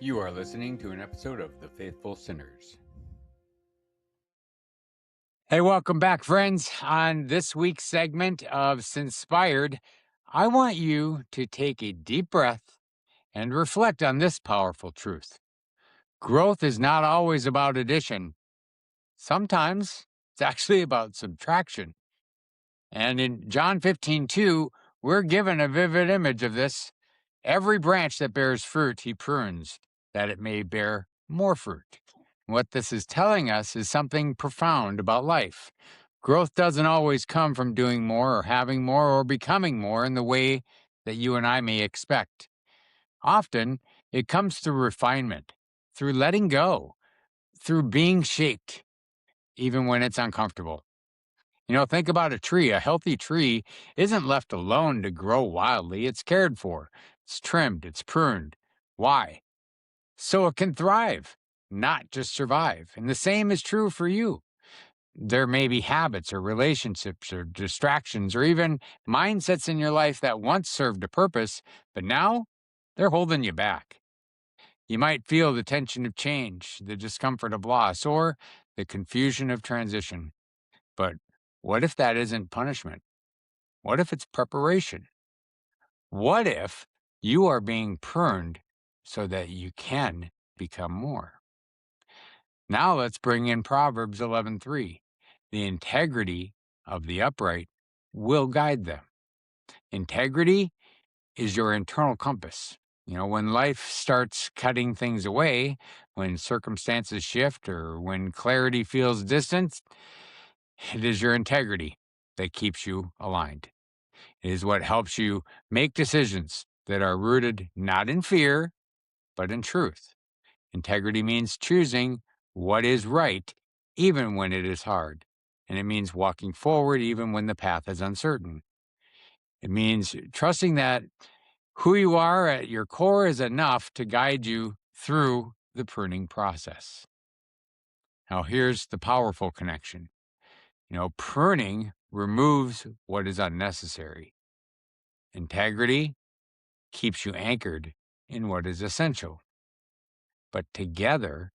You are listening to an episode of The Faithful Sinners. Hey, welcome back, friends. On this week's segment of Sinspired, I want you to take a deep breath and reflect on this powerful truth. Growth is not always about addition. Sometimes it's actually about subtraction. And in John 15:2, we're given a vivid image of this. Every branch that bears fruit, he prunes, that it may bear more fruit. What this is telling us is something profound about life. Growth doesn't always come from doing more or having more or becoming more in the way that you and I may expect. Often, it comes through refinement, through letting go, through being shaped, even when it's uncomfortable. Think about a tree. A healthy tree isn't left alone to grow wildly. It's cared for. It's trimmed. It's pruned. Why? So it can thrive, not just survive. And the same is true for you. There may be habits or relationships or distractions or even mindsets in your life that once served a purpose, but now they're holding you back. You might feel the tension of change, the discomfort of loss, or the confusion of transition. But what if that isn't punishment? What if it's preparation? What if you are being pruned so that you can become more? Now let's bring in Proverbs 11:3. The integrity of the upright will guide them. Integrity is your internal compass. When life starts cutting things away, when circumstances shift, or when clarity feels distant, it is your integrity that keeps you aligned. It is what helps you make decisions that are rooted not in fear, but in truth. Integrity means choosing what is right, even when it is hard. And it means walking forward, even when the path is uncertain. It means trusting that who you are at your core is enough to guide you through the pruning process. Now, here's the powerful connection. Pruning removes what is unnecessary. Integrity keeps you anchored in what is essential. But together,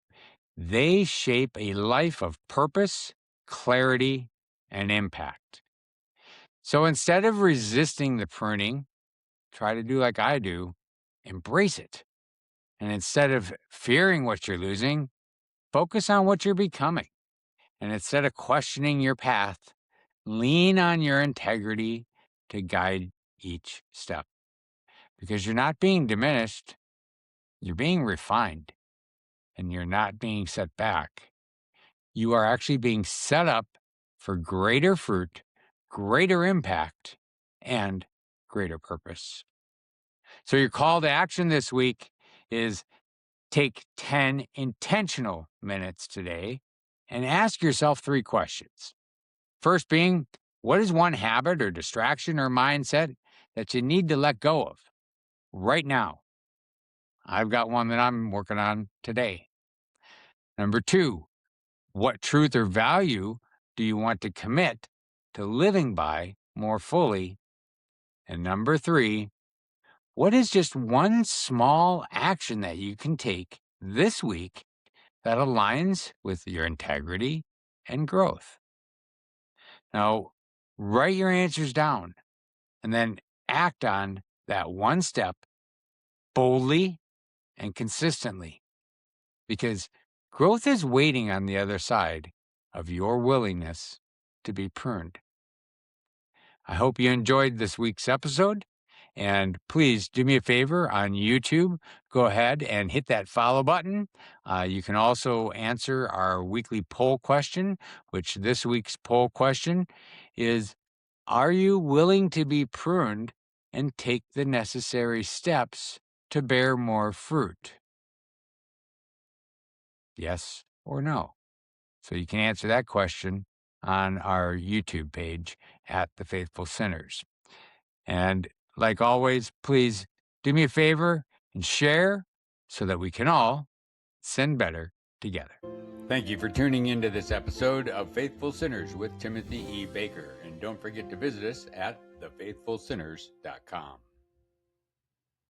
they shape a life of purpose, clarity, and impact. So instead of resisting the pruning, try to do like I do, embrace it. And instead of fearing what you're losing, focus on what you're becoming. And instead of questioning your path, lean on your integrity to guide each step. Because you're not being diminished, you're being refined, and you're not being set back. You are actually being set up for greater fruit, greater impact, and greater purpose. So your call to action this week is take 10 intentional minutes today and ask yourself 3 questions. First being, what is one habit or distraction or mindset that you need to let go of right now? I've got one that I'm working on today. Number 2, what truth or value do you want to commit to living by more fully? And number 3, what is just one small action that you can take this week that aligns with your integrity and growth? Now, write your answers down and then act on that one step boldly and consistently, because growth is waiting on the other side of your willingness to be pruned. I hope you enjoyed this week's episode. And please do me a favor on YouTube. Go ahead and hit that follow button. You can also answer our weekly poll question, which this week's poll question is, are you willing to be pruned and take the necessary steps to bear more fruit? Yes or no? So you can answer that question on our YouTube page at The Faithful Sinners. And like always, please do me a favor and share so that we can all sin better together. Thank you for tuning into this episode of Faithful Sinners with Timothy E. Baker. And don't forget to visit us at thefaithfulsinners.com.